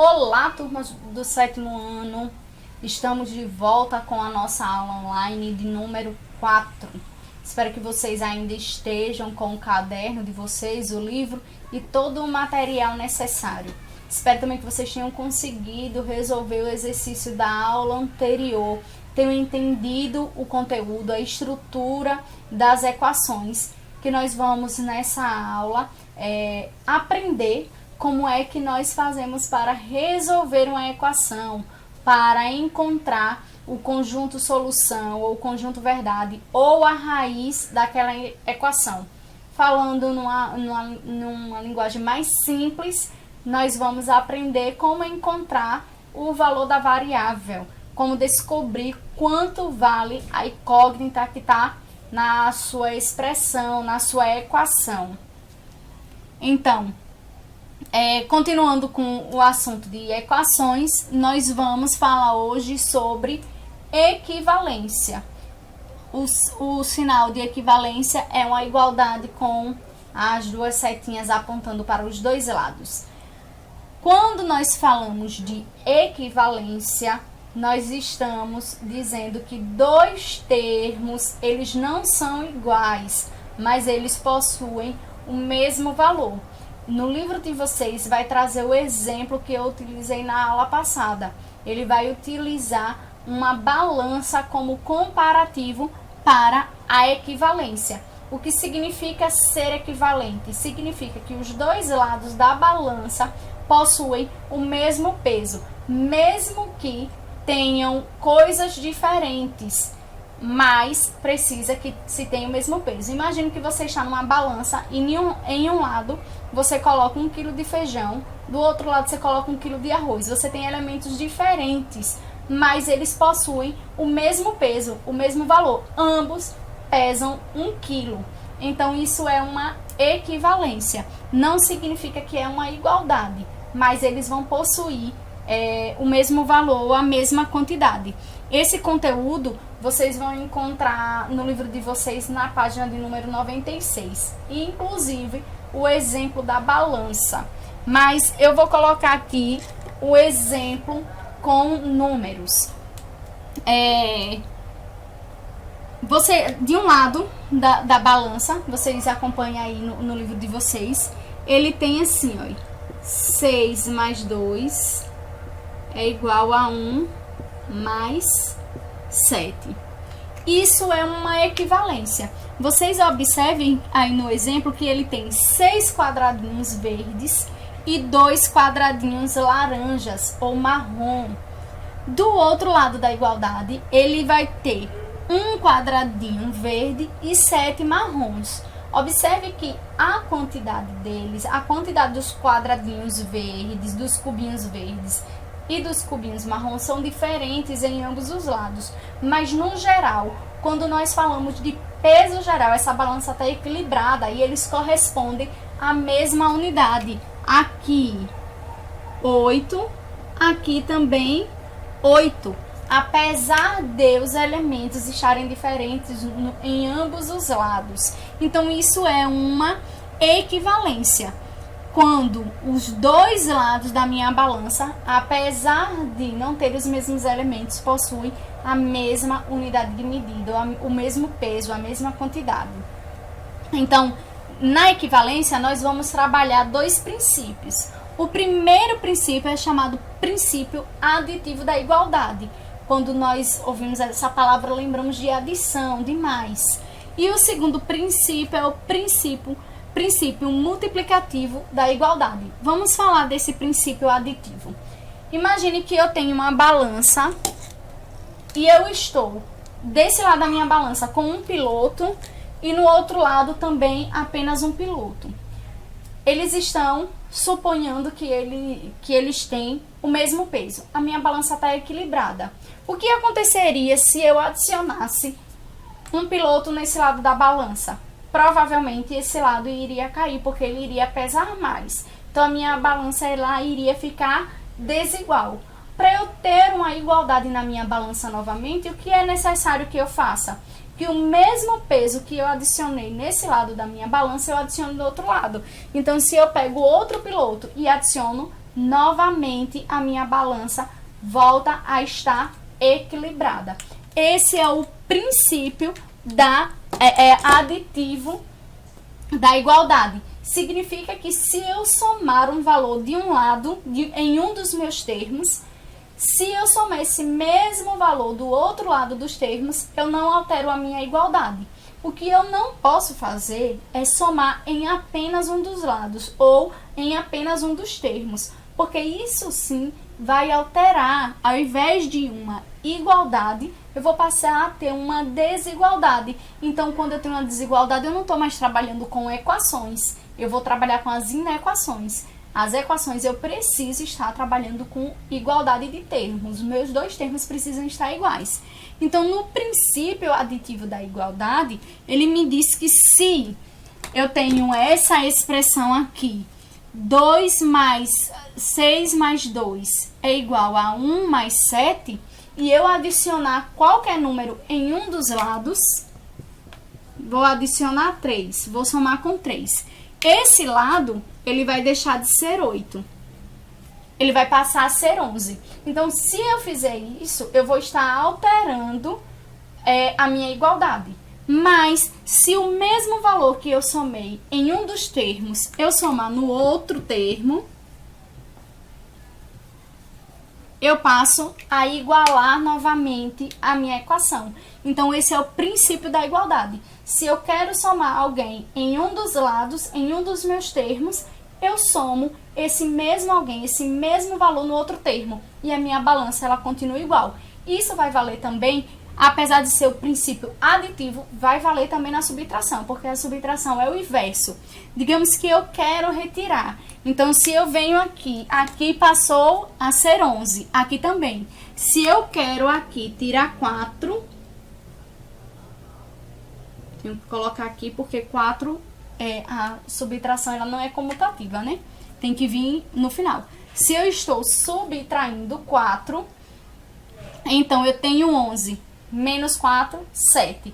Olá, turmas do sétimo ano. Estamos de volta com a nossa aula online de número 4. Espero que vocês ainda estejam com o caderno de vocês, o livro e todo o material necessário. Espero também que vocês tenham conseguido resolver o exercício da aula anterior, tenham entendido o conteúdo, a estrutura das equações, que nós vamos nessa aula aprender como é que nós fazemos para resolver uma equação, para encontrar o conjunto solução ou o conjunto verdade ou a raiz daquela equação. Falando numa linguagem mais simples, nós vamos aprender como encontrar o valor da variável, como descobrir quanto vale a incógnita que está na sua expressão, na sua equação. Então, continuando com o assunto de equações, nós vamos falar hoje sobre equivalência. O sinal de equivalência é uma igualdade com as duas setinhas apontando para os dois lados. Quando nós falamos de equivalência, nós estamos dizendo que dois termos, eles não são iguais, mas eles possuem o mesmo valor. No livro de vocês vai trazer o exemplo que eu utilizei na aula passada. Ele vai utilizar uma balança como comparativo para a equivalência. O que significa ser equivalente? Significa que os dois lados da balança possuem o mesmo peso, mesmo que tenham coisas diferentes, mas precisa que se tenha o mesmo peso. Imagine que você está numa balança e em um lado você coloca 1 kg de feijão, do outro lado você coloca 1 kg de arroz. Você tem elementos diferentes, mas eles possuem o mesmo peso, o mesmo valor. Ambos pesam 1 kg. Então isso é uma equivalência. Não significa que é uma igualdade, mas eles vão possuir o mesmo valor, a mesma quantidade. Esse conteúdo vocês vão encontrar no livro de vocês na página de número 96. E inclusive o exemplo da balança. Mas eu vou colocar aqui o exemplo com números. De um lado da balança, vocês acompanham aí no livro de vocês, ele tem assim, ó, 6 mais 2 é igual a 1 mais 7. Isso é uma equivalência. Vocês observem aí no exemplo que ele tem 6 quadradinhos verdes e 2 quadradinhos laranjas ou marrom. Do outro lado da igualdade, ele vai ter um quadradinho verde e 7 marrons. Observe que a quantidade deles, a quantidade dos quadradinhos verdes, dos cubinhos verdes e dos cubinhos marrons são diferentes em ambos os lados. Mas no geral, quando nós falamos de peso geral, essa balança está equilibrada e eles correspondem à mesma unidade. Aqui 8, aqui também 8. Apesar de os elementos estarem diferentes em ambos os lados. Então isso é uma equivalência. Quando os dois lados da minha balança, apesar de não ter os mesmos elementos, possuem a mesma unidade de medida, o mesmo peso, a mesma quantidade. Então, na equivalência, nós vamos trabalhar dois princípios. O primeiro princípio é chamado princípio aditivo da igualdade. Quando nós ouvimos essa palavra, lembramos de adição, de mais. E o segundo princípio é o princípio multiplicativo da igualdade. Vamos falar desse princípio aditivo. Imagine que eu tenho uma balança e eu estou desse lado da minha balança com um piloto e no outro lado também apenas um piloto. Eles estão suponhando que eles têm o mesmo peso. A minha balança está equilibrada. O que aconteceria se eu adicionasse um piloto nesse lado da balança? Provavelmente esse lado iria cair, porque ele iria pesar mais. Então, a minha balança ela iria ficar desigual. Para eu ter uma igualdade na minha balança novamente, o que é necessário que eu faça? Que o mesmo peso que eu adicionei nesse lado da minha balança, eu adiciono do outro lado. Então, se eu pego outro piloto e adiciono novamente a minha balança volta a estar equilibrada. Esse é o princípio aditivo da igualdade. Significa que se eu somar um valor de um lado, em um dos meus termos, se eu somar esse mesmo valor do outro lado dos termos, eu não altero a minha igualdade. O que eu não posso fazer é somar em apenas um dos lados ou em apenas um dos termos, porque isso sim vai alterar, ao invés de uma igualdade, eu vou passar a ter uma desigualdade. Então, quando eu tenho uma desigualdade, eu não estou mais trabalhando com equações, eu vou trabalhar com as inequações. As equações eu preciso estar trabalhando com igualdade de termos. Os meus dois termos precisam estar iguais. Então, no princípio aditivo da igualdade, ele me diz que se eu tenho essa expressão aqui, 6 mais 2 é igual a 1 mais 7, e eu adicionar qualquer número em um dos lados, vou adicionar 3, vou somar com 3. Esse lado, ele vai deixar de ser 8. Ele vai passar a ser 11. Então, se eu fizer isso, eu vou estar alterando a minha igualdade. Mas, se o mesmo valor que eu somei em um dos termos, eu somar no outro termo, eu passo a igualar novamente a minha equação. Então, esse é o princípio da igualdade. Se eu quero somar alguém em um dos lados, em um dos meus termos, eu somo esse mesmo alguém, esse mesmo valor no outro termo. E a minha balança, ela continua igual. Isso vai valer também, apesar de ser o princípio aditivo, vai valer também na subtração, porque a subtração é o inverso. Digamos que eu quero retirar. Então, se eu venho aqui passou a ser 11, aqui também. Se eu quero aqui tirar 4, tenho que colocar aqui porque 4, a subtração ela não é comutativa, né? Tem que vir no final. Se eu estou subtraindo 4, então eu tenho 11 menos 4, 7.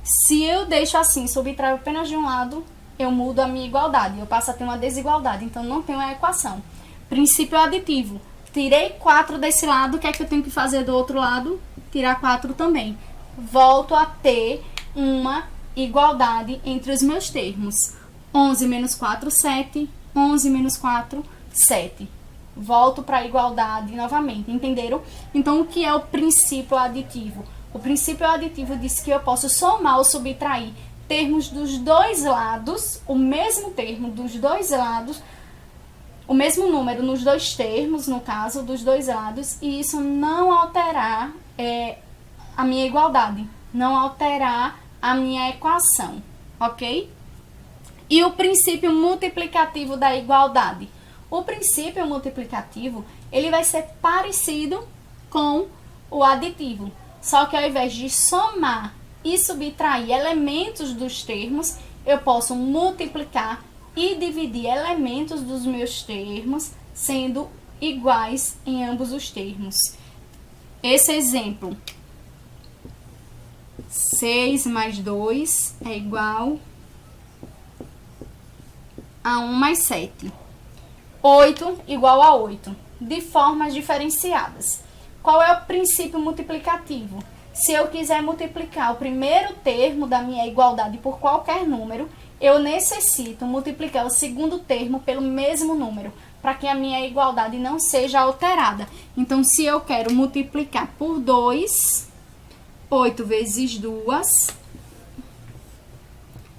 Se eu deixo assim, subtraio apenas de um lado, eu mudo a minha igualdade, eu passo a ter uma desigualdade, então não tenho a equação. Princípio aditivo. Tirei 4 desse lado, o que é que eu tenho que fazer do outro lado? Tirar 4 também. Volto a ter uma igualdade entre os meus termos. 11 menos 4, 7. 11 menos 4, 7. Volto para a igualdade novamente, entenderam? Então, o que é o princípio aditivo? O princípio aditivo diz que eu posso somar ou subtrair termos dos dois lados, o mesmo termo dos dois lados, o mesmo número nos dois termos, no caso, dos dois lados, e isso não alterar a minha igualdade, não alterar a minha equação, ok? E o princípio multiplicativo da igualdade. O princípio multiplicativo, ele vai ser parecido com o aditivo, só que ao invés de somar e subtrair elementos dos termos, eu posso multiplicar e dividir elementos dos meus termos, sendo iguais em ambos os termos. Esse exemplo, 6 mais 2 é igual a 1 mais 7. 8 igual a 8, de formas diferenciadas. Qual é o princípio multiplicativo? Se eu quiser multiplicar o primeiro termo da minha igualdade por qualquer número, eu necessito multiplicar o segundo termo pelo mesmo número, para que a minha igualdade não seja alterada. Então, se eu quero multiplicar por 2, 8 vezes 2,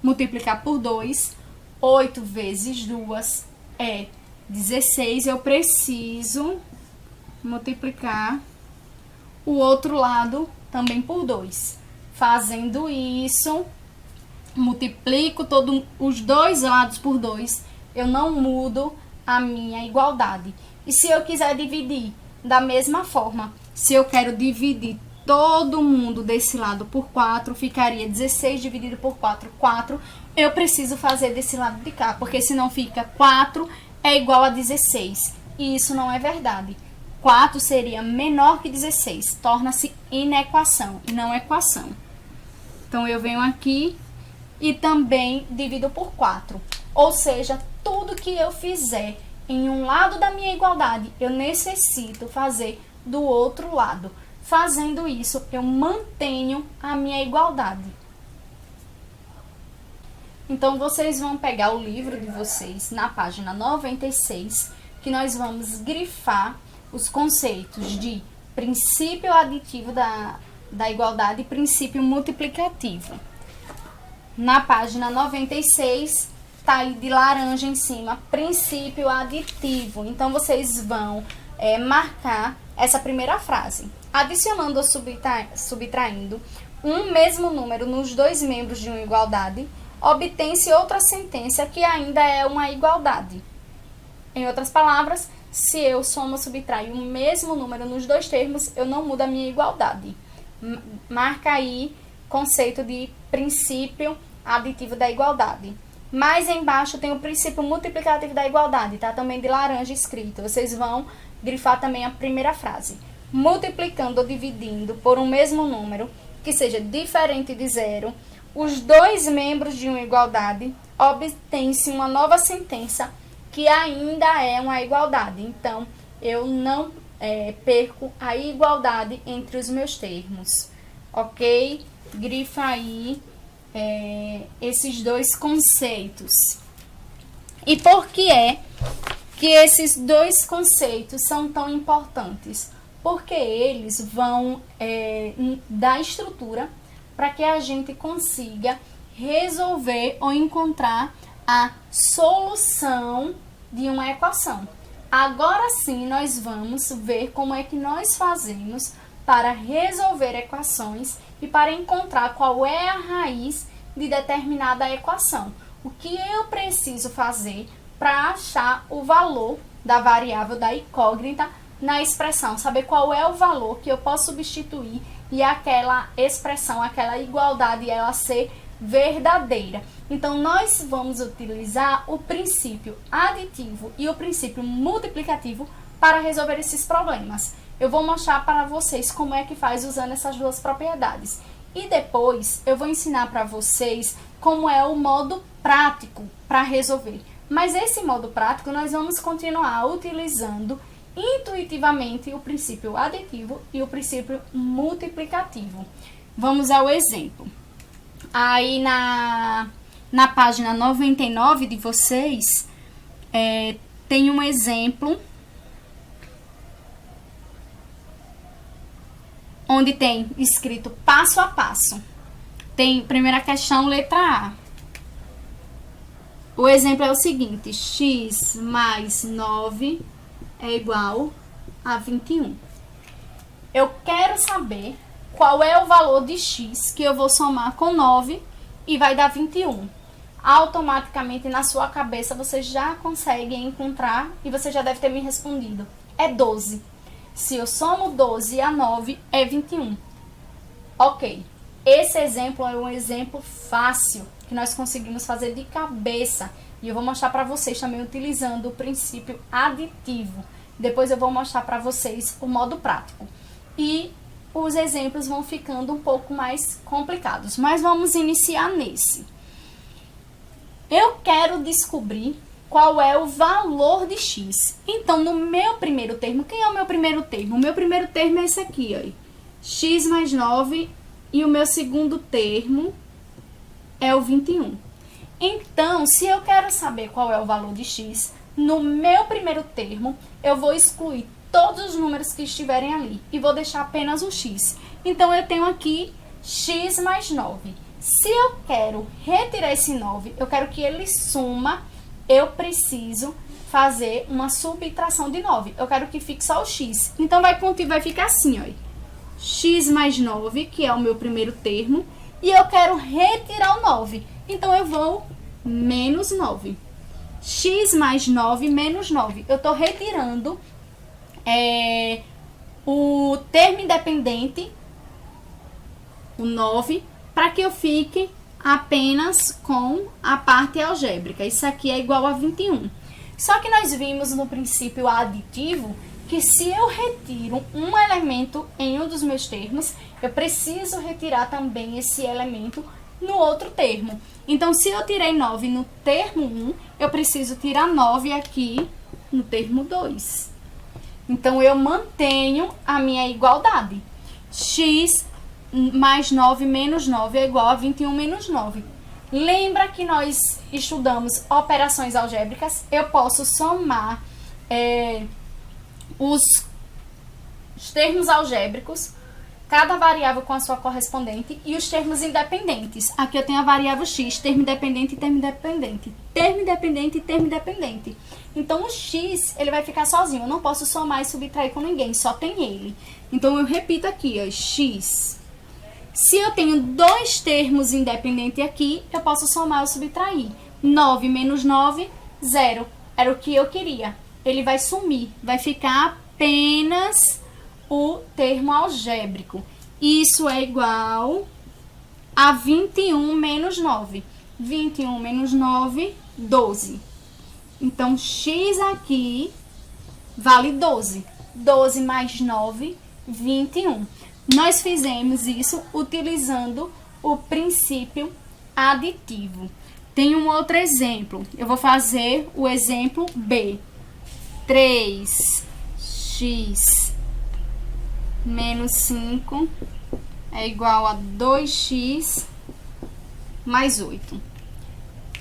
multiplicar por 2, 8 vezes 2 é 16, eu preciso multiplicar o outro lado também por 2. Fazendo isso, multiplico os dois lados por 2, eu não mudo a minha igualdade. E se eu quiser dividir da mesma forma, se eu quero dividir todo mundo desse lado por 4, ficaria 16 dividido por 4, 4. Eu preciso fazer desse lado de cá, porque senão fica 4 é igual a 16. E isso não é verdade. 4 seria menor que 16, torna-se inequação e não equação. Então, eu venho aqui e também divido por 4. Ou seja, tudo que eu fizer em um lado da minha igualdade, eu necessito fazer do outro lado. Fazendo isso, eu mantenho a minha igualdade. Então, vocês vão pegar o livro de vocês na página 96, que nós vamos grifar os conceitos de princípio aditivo da igualdade e princípio multiplicativo. Na página 96, tá aí de laranja em cima, princípio aditivo. Então, vocês vão marcar essa primeira frase. Adicionando ou subtraindo um mesmo número nos dois membros de uma igualdade, obtém-se outra sentença que ainda é uma igualdade. Em outras palavras, se eu somo ou subtraio o mesmo número nos dois termos, eu não mudo a minha igualdade. Marca aí conceito de princípio aditivo da igualdade. Mais embaixo tem o princípio multiplicativo da igualdade, tá? Também de laranja escrito. Vocês vão grifar também a primeira frase. Multiplicando ou dividindo por um mesmo número, que seja diferente de zero, os dois membros de uma igualdade, obtém-se uma nova sentença que ainda é uma igualdade. Então, eu não perco a igualdade entre os meus termos. Ok? Grifa aí esses dois conceitos. E por que é que esses dois conceitos são tão importantes? Porque eles vão dar estrutura para que a gente consiga resolver ou encontrar a solução de uma equação. Agora sim, nós vamos ver como é que nós fazemos para resolver equações e para encontrar qual é a raiz de determinada equação. O que eu preciso fazer para achar o valor da variável da incógnita na expressão, saber qual é o valor que eu posso substituir e aquela expressão, aquela igualdade, ela ser verdadeira. Então, nós vamos utilizar o princípio aditivo e o princípio multiplicativo para resolver esses problemas. Eu vou mostrar para vocês como é que faz usando essas duas propriedades. E depois, eu vou ensinar para vocês como é o modo prático para resolver. Mas esse modo prático, nós vamos continuar utilizando intuitivamente o princípio aditivo e o princípio multiplicativo. Vamos ao exemplo. Aí na página 99 de vocês, tem um exemplo onde tem escrito passo a passo. Tem primeira questão, letra A. O exemplo é o seguinte: x mais 9 é igual a 21. Eu quero saber qual é o valor de x que eu vou somar com 9 e vai dar 21. Automaticamente, na sua cabeça, você já consegue encontrar e você já deve ter me respondido. É 12. Se eu somo 12 a 9, é 21. Ok. Esse exemplo é um exemplo fácil que nós conseguimos fazer de cabeça. E eu vou mostrar para vocês também utilizando o princípio aditivo. Depois eu vou mostrar para vocês o modo prático. E os exemplos vão ficando um pouco mais complicados. Mas vamos iniciar nesse. Eu quero descobrir qual é o valor de x. Então, no meu primeiro termo, quem é o meu primeiro termo? O meu primeiro termo é esse aqui, ó. X mais 9 e o meu segundo termo é o 21. Então, se eu quero saber qual é o valor de x, no meu primeiro termo, eu vou excluir todos os números que estiverem ali e vou deixar apenas o x. Então, eu tenho aqui x mais 9. Se eu quero retirar esse 9, eu quero que ele suma, eu preciso fazer uma subtração de 9. Eu quero que fique só o x. Então, vai ficar assim, ó. X mais 9, que é o meu primeiro termo, e eu quero retirar o 9. Então, eu vou menos 9. X mais 9 menos 9. Eu estou retirando o termo independente, o 9, para que eu fique apenas com a parte algébrica. Isso aqui é igual a 21. Só que nós vimos no princípio aditivo que se eu retiro um elemento em um dos meus termos, eu preciso retirar também esse elemento no outro termo. Então, se eu tirei 9 no termo 1, eu preciso tirar 9 aqui no termo 2. Então, eu mantenho a minha igualdade. X mais 9 menos 9 é igual a 21 menos 9. Lembra que nós estudamos operações algébricas? Eu posso somar os termos algébricos, cada variável com a sua correspondente, e os termos independentes. Aqui eu tenho a variável x, termo independente e termo independente. Termo independente e termo independente. Então, o x, ele vai ficar sozinho. Eu não posso somar e subtrair com ninguém, só tem ele. Então, eu repito aqui, ó, x. Se eu tenho dois termos independentes aqui, eu posso somar ou subtrair. 9 menos 9, 0. Era o que eu queria. Ele vai sumir, vai ficar apenas o termo algébrico. Isso é igual a 21 menos 9. 21 menos 9, 12. Então, x aqui vale 12. 12 mais 9, 21. Nós fizemos isso utilizando o princípio aditivo. Tem um outro exemplo. Eu vou fazer o exemplo B. 3x menos 5 é igual a 2x mais 8.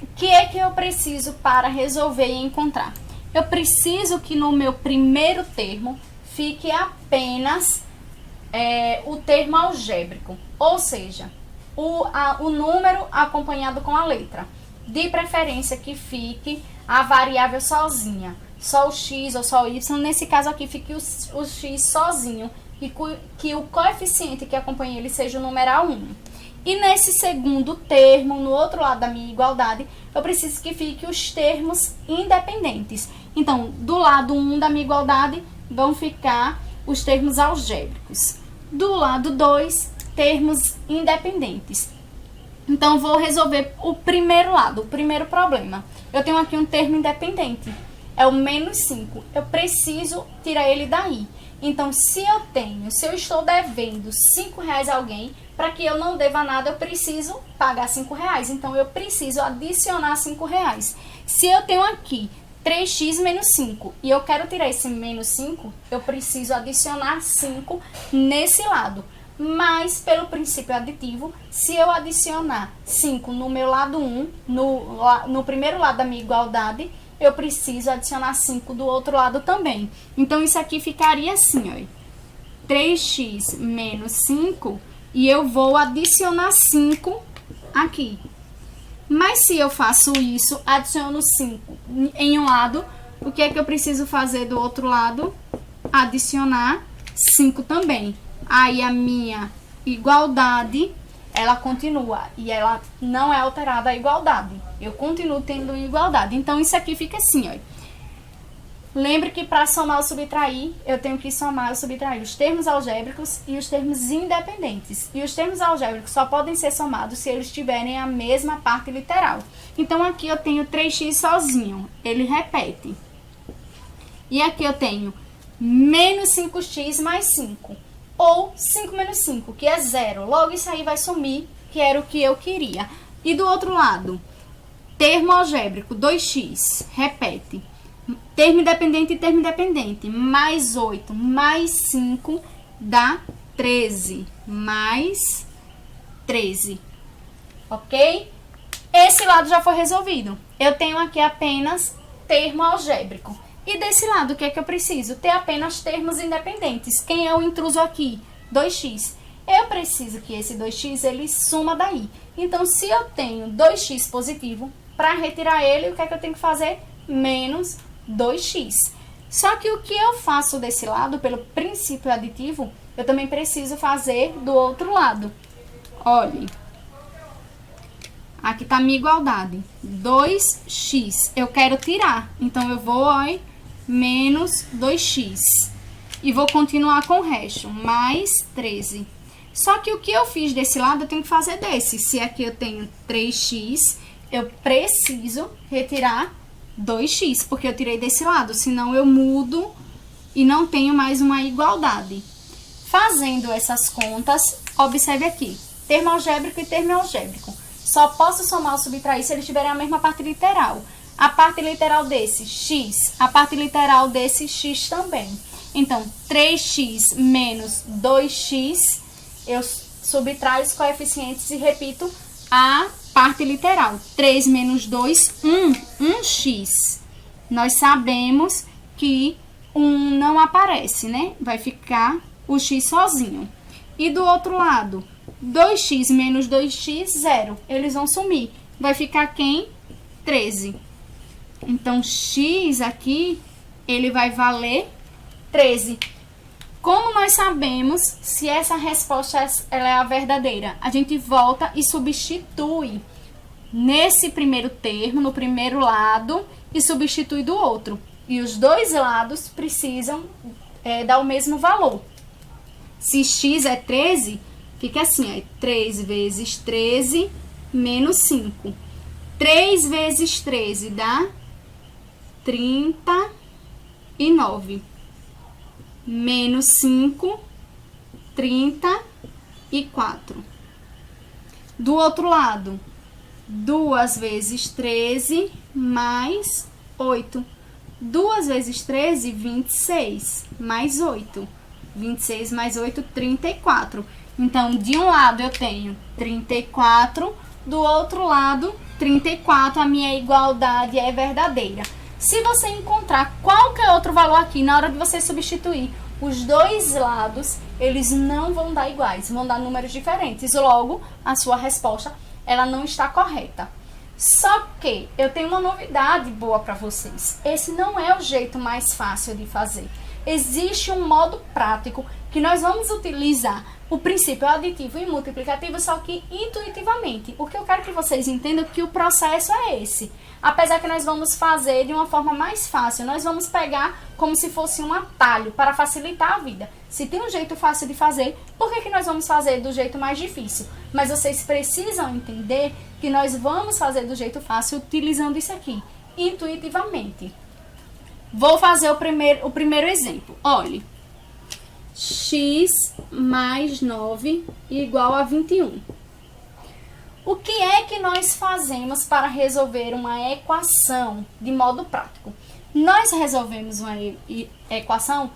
O que é que eu preciso para resolver e encontrar? Eu preciso que no meu primeiro termo fique apenas o termo algébrico, ou seja, o número acompanhado com a letra. De preferência que fique a variável sozinha, só o x ou só o y. Nesse caso aqui fique o x sozinho e que o coeficiente que acompanha ele seja o numeral 1. E nesse segundo termo, no outro lado da minha igualdade, eu preciso que fique os termos independentes. Então, do lado 1 da minha igualdade vão ficar os termos algébricos. Do lado 2, termos independentes. Então, vou resolver o primeiro lado, o primeiro problema. Eu tenho aqui um termo independente, é o menos 5. Eu preciso tirar ele daí. Então, se eu estou devendo R$5 a alguém, para que eu não deva nada, eu preciso pagar R$5. Então, eu preciso adicionar R$5. Se eu tenho aqui 3x menos 5 e eu quero tirar esse menos 5, eu preciso adicionar 5 nesse lado. Mas, pelo princípio aditivo, se eu adicionar 5 no meu lado 1, no primeiro lado da minha igualdade, eu preciso adicionar 5 do outro lado também. Então, isso aqui ficaria assim, ó. 3x menos 5 e eu vou adicionar 5 aqui. Mas se eu faço isso, adiciono 5 em um lado, o que é que eu preciso fazer do outro lado? Adicionar 5 também. Aí a minha igualdade, ela continua e ela não é alterada a igualdade. Eu continuo tendo igualdade. Então, isso aqui fica assim, ó. Lembre que para somar ou subtrair, eu tenho que somar ou subtrair os termos algébricos e os termos independentes. E os termos algébricos só podem ser somados se eles tiverem a mesma parte literal. Então, aqui eu tenho 3x sozinho, ele repete. E aqui eu tenho menos 5x mais 5, ou 5 menos 5, que é 0. Logo, isso aí vai sumir, que era o que eu queria. E do outro lado, termo algébrico, 2x, repete. Termo independente e termo independente. Mais 8 mais 5 dá 13. Mais 13. Ok? Esse lado já foi resolvido. Eu tenho aqui apenas termo algébrico. E desse lado, o que é que eu preciso? Ter apenas termos independentes. Quem é o intruso aqui? 2x. Eu preciso que esse 2x, ele suma daí. Então, se eu tenho 2x positivo, para retirar ele, o que é que eu tenho que fazer? Menos 2x. Só que o que eu faço desse lado, pelo princípio aditivo, eu também preciso fazer do outro lado. Olhe. Aqui tá a minha igualdade. 2x. Eu quero tirar. Então, eu vou, olha, menos 2x. E vou continuar com o resto. Mais 13. Só que o que eu fiz desse lado, eu tenho que fazer desse. Se aqui eu tenho 3x, eu preciso retirar 2x, porque eu tirei desse lado, senão eu mudo e não tenho mais uma igualdade. Fazendo essas contas, observe aqui, termo algébrico e termo algébrico. Só posso somar ou subtrair se eles tiverem a mesma parte literal. A parte literal desse, x. A parte literal desse, x também. Então, 3x menos 2x, eu subtraio os coeficientes e repito a parte literal. 3 menos 2, 1x. Nós sabemos que 1 não aparece, né? Vai ficar o x sozinho. E do outro lado, 2x menos 2x, 0. Eles vão sumir. Vai ficar quem? 13. Então, x aqui, ele vai valer 13. Como nós sabemos se essa resposta ela é a verdadeira? A gente volta e substitui nesse primeiro termo, no primeiro lado, e substitui do outro. E os dois lados precisam dar o mesmo valor. Se x é 13, fica assim, ó, 3 vezes 13 menos 5. 3 vezes 13 dá 39. Menos 5, 34. Do outro lado, 2 vezes 13 mais 8. 2 vezes 13, 26, mais 8. 26 mais 8, 34. Então, de um lado eu tenho 34, do outro lado 34, a minha igualdade é verdadeira. Se você encontrar qualquer outro valor aqui, na hora de você substituir, os dois lados, eles não vão dar iguais, vão dar números diferentes. Logo, a sua resposta, ela não está correta. Só que eu tenho uma novidade boa para vocês. Esse não é o jeito mais fácil de fazer. Existe um modo prático que nós vamos utilizar o princípio aditivo e multiplicativo, só que intuitivamente. O que eu quero que vocês entendam é que o processo é esse. Apesar que nós vamos fazer de uma forma mais fácil, nós vamos pegar como se fosse um atalho para facilitar a vida. Se tem um jeito fácil de fazer, por que nós vamos fazer do jeito mais difícil? Mas vocês precisam entender que nós vamos fazer do jeito fácil utilizando isso aqui, intuitivamente. Vou fazer o primeiro exemplo. Olhe, x mais 9 igual a 21. O que é que nós fazemos para resolver uma equação de modo prático? Nós resolvemos uma equação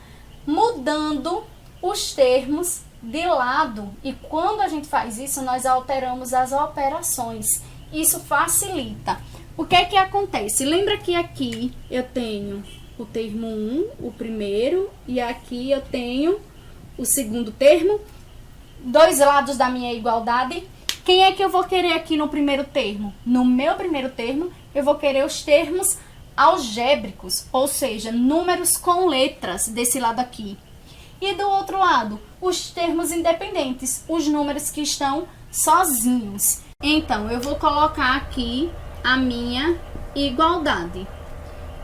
mudando os termos de lado. E quando a gente faz isso, nós alteramos as operações. Isso facilita. O que é que acontece? Lembra que aqui eu tenho o termo 1, o primeiro, e aqui eu tenho o segundo termo, dois lados da minha igualdade. Quem é que eu vou querer aqui no primeiro termo? No meu primeiro termo, eu vou querer os termos algébricos, ou seja, números com letras desse lado aqui. E do outro lado, os termos independentes, os números que estão sozinhos. Então, eu vou colocar aqui a minha igualdade.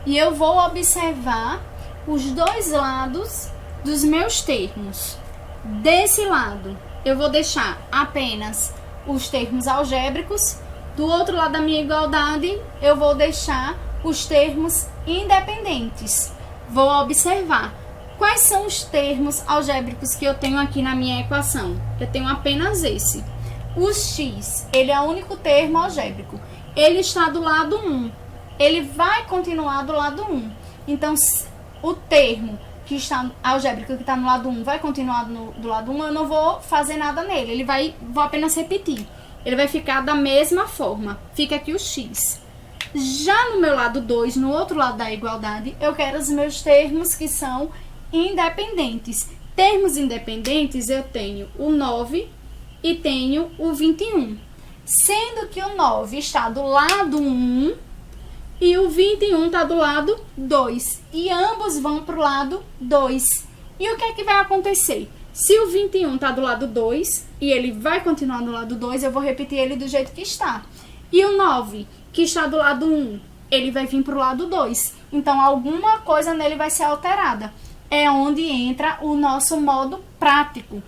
E eu vou observar os dois lados dos meus termos. Desse lado, eu vou deixar apenas os termos algébricos. Do outro lado da minha igualdade, eu vou deixar os termos independentes. Vou observar quais são os termos algébricos que eu tenho aqui na minha equação. Eu tenho apenas esse. O x, ele é o único termo algébrico. Ele está do lado 1. Ele vai continuar do lado 1. Então, o termo que está algébrico que está no lado 1 vai continuar do lado 1, eu não vou fazer nada nele. Vou apenas repetir. Ele vai ficar da mesma forma. Fica aqui o x. Já no meu lado 2, no outro lado da igualdade, eu quero os meus termos que são independentes. Termos independentes, eu tenho o 9 e tenho o 21. Sendo que o 9 está do lado 1 e o 21 está do lado 2. E ambos vão para o lado 2. E o que é que vai acontecer? Se o 21 está do lado 2 e ele vai continuar do lado 2, eu vou repetir ele do jeito que está. E o 9, que está do lado 1, ele vai vir para o lado 2. Então, alguma coisa nele vai ser alterada. É onde entra o nosso modo prático.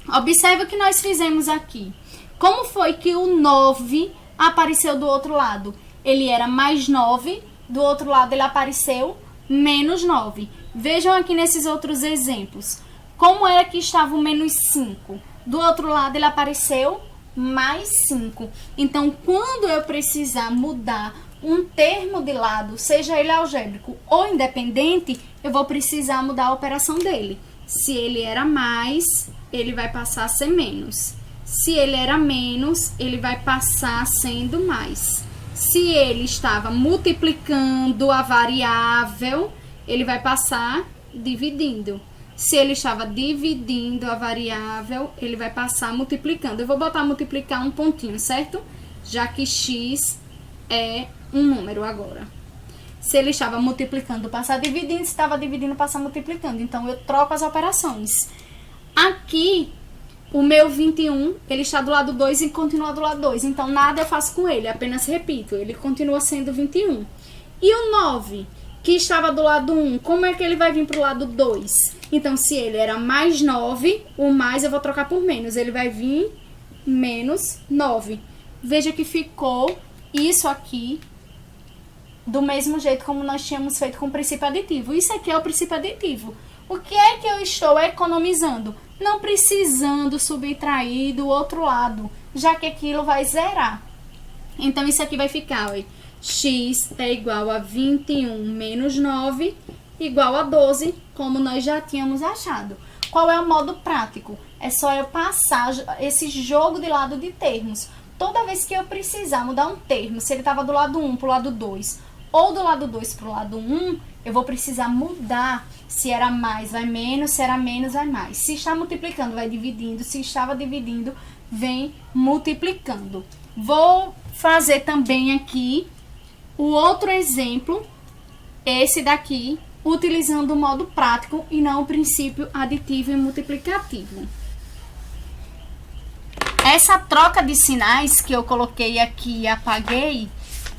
Observe o que nós fizemos aqui. Como foi que o 9 apareceu do outro lado? Ele era mais 9, do outro lado ele apareceu menos 9. Vejam aqui nesses outros exemplos. Como era que estava o menos 5? Do outro lado ele apareceu mais 5. Então, quando eu precisar mudar um termo de lado, seja ele algébrico ou independente, eu vou precisar mudar a operação dele. Se ele era mais, ele vai passar a ser menos. Se ele era menos, ele vai passar sendo mais. Se ele estava multiplicando a variável, ele vai passar dividindo. Se ele estava dividindo a variável, ele vai passar multiplicando. Eu vou botar multiplicar um pontinho, certo? Já que x é um número agora. Se ele estava multiplicando, passar dividindo. Se estava dividindo, passar multiplicando. Então, eu troco as operações. Aqui, o meu 21, ele está do lado 2 e continua do lado 2. Então, nada eu faço com ele, apenas repito. Ele continua sendo 21. E o 9, que estava do lado 1, como é que ele vai vir para o lado 2? Então, se ele era mais 9, o mais eu vou trocar por menos. Ele vai vir menos 9. Veja que ficou isso aqui do mesmo jeito como nós tínhamos feito com o princípio aditivo. Isso aqui é o princípio aditivo. O que é que eu estou economizando? Não precisando subtrair do outro lado, já que aquilo vai zerar. Então, isso aqui vai ficar, ó, x é igual a 21 menos 9, igual a 12, como nós já tínhamos achado. Qual é o modo prático? É só eu passar esse jogo de lado de termos. Toda vez que eu precisar mudar um termo, se ele estava do lado 1 para o lado 2, ou do lado 2 para o lado 1, eu vou precisar mudar. Se era mais, vai menos. Se era menos, vai mais. Se está multiplicando, vai dividindo. Se estava dividindo, vem multiplicando. Vou fazer também aqui o outro exemplo, esse daqui, utilizando o modo prático e não o princípio aditivo e multiplicativo. Essa troca de sinais que eu coloquei aqui e apaguei,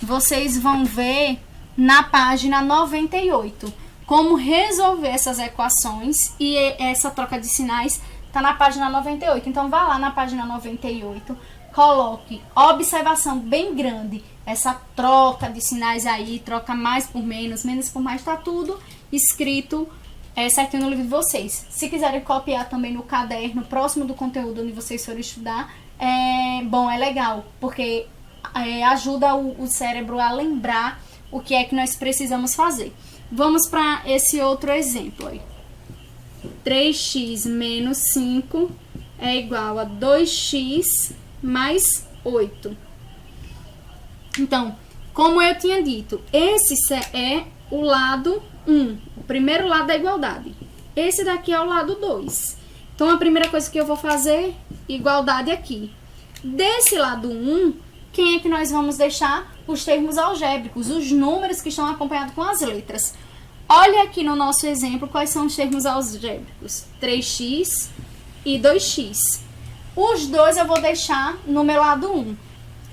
vocês vão ver na página 98. Como resolver essas equações, e essa troca de sinais está na página 98. Então, vá lá na página 98, coloque observação bem grande. Essa troca de sinais aí, troca mais por menos, menos por mais, está tudo escrito certinho no livro de vocês. Se quiserem copiar também no caderno, próximo do conteúdo onde vocês forem estudar, é legal, porque ajuda o cérebro a lembrar o que é que nós precisamos fazer. Vamos para esse outro exemplo aí. 3x menos 5 é igual a 2x mais 8. Então, como eu tinha dito, esse é o lado 1, o primeiro lado da igualdade. Esse daqui é o lado 2. Então, a primeira coisa que eu vou fazer, igualdade aqui. Desse lado 1, quem é que nós vamos deixar? Os termos algébricos, os números que estão acompanhados com as letras. Olha aqui no nosso exemplo quais são os termos algébricos. 3x e 2x. Os dois eu vou deixar no meu lado 1.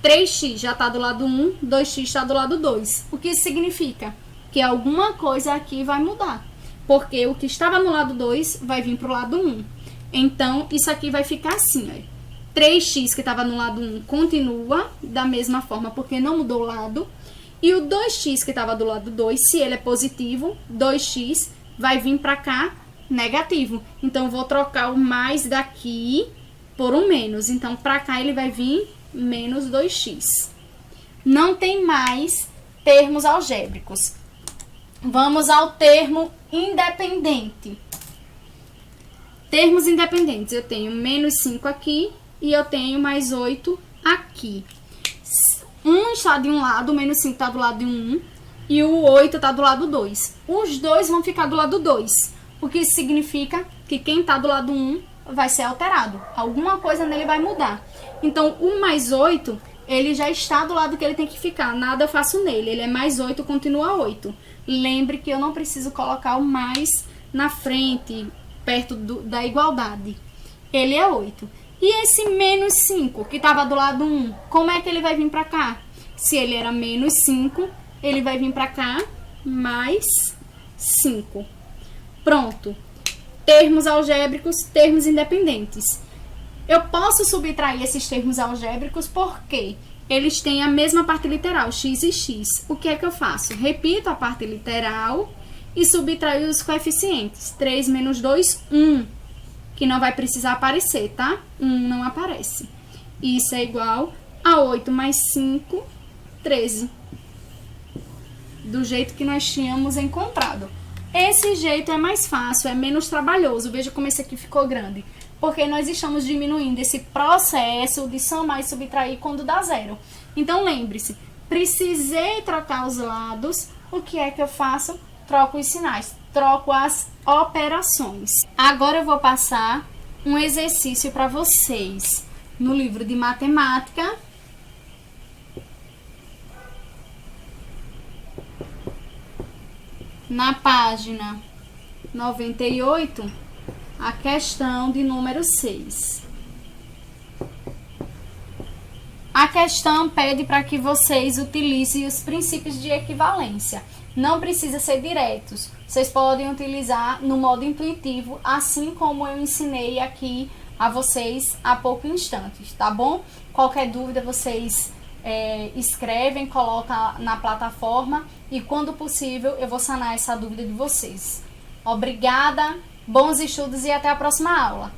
3x já está do lado 1, 2x está do lado 2. O que isso significa? Que alguma coisa aqui vai mudar. Porque o que estava no lado 2 vai vir para o lado 1. Então, isso aqui vai ficar assim, ó. 3x que estava no lado 1 continua da mesma forma, porque não mudou o lado. E o 2x que estava do lado 2, se ele é positivo, 2x vai vir para cá negativo. Então, eu vou trocar o mais daqui por um menos. Então, para cá ele vai vir menos 2x. Não tem mais termos algébricos. Vamos ao termo independente. Termos independentes. Eu tenho menos 5 aqui e eu tenho mais 8 aqui. 1 está de um lado, o menos 5 está do lado de 1 e o 8 está do lado 2. Os dois vão ficar do lado 2, porque isso significa que quem está do lado 1 vai ser alterado. Alguma coisa nele vai mudar. Então, o mais 8, ele já está do lado que ele tem que ficar. Nada eu faço nele. Ele é mais 8, continua 8. Lembre que eu não preciso colocar o mais na frente, perto da igualdade. Ele é 8. E esse menos 5, que estava do lado 1, como é que ele vai vir para cá? Se ele era menos 5, ele vai vir para cá mais 5. Pronto. Termos algébricos, termos independentes. Eu posso subtrair esses termos algébricos porque eles têm a mesma parte literal, x e x. O que é que eu faço? Repito a parte literal e subtraio os coeficientes. 3 menos 2, 1. Que não vai precisar aparecer, tá? 1 não aparece. Isso é igual a 8 mais 5, 13. do jeito que nós tínhamos encontrado. Esse jeito é mais fácil, é menos trabalhoso. Veja como esse aqui ficou grande. Porque nós estamos diminuindo esse processo de somar e subtrair quando dá zero. Então, lembre-se, precisei trocar os lados. O que é que eu faço? Troco os sinais, troco as operações. Agora eu vou passar um exercício para vocês. No livro de matemática, na página 98, a questão de número 6. A questão pede para que vocês utilizem os princípios de equivalência. Não precisa ser diretos. Vocês podem utilizar no modo intuitivo, assim como eu ensinei aqui a vocês há poucos instantes, tá bom? Qualquer dúvida vocês escrevem, colocam na plataforma e quando possível eu vou sanar essa dúvida de vocês. Obrigada, bons estudos e até a próxima aula.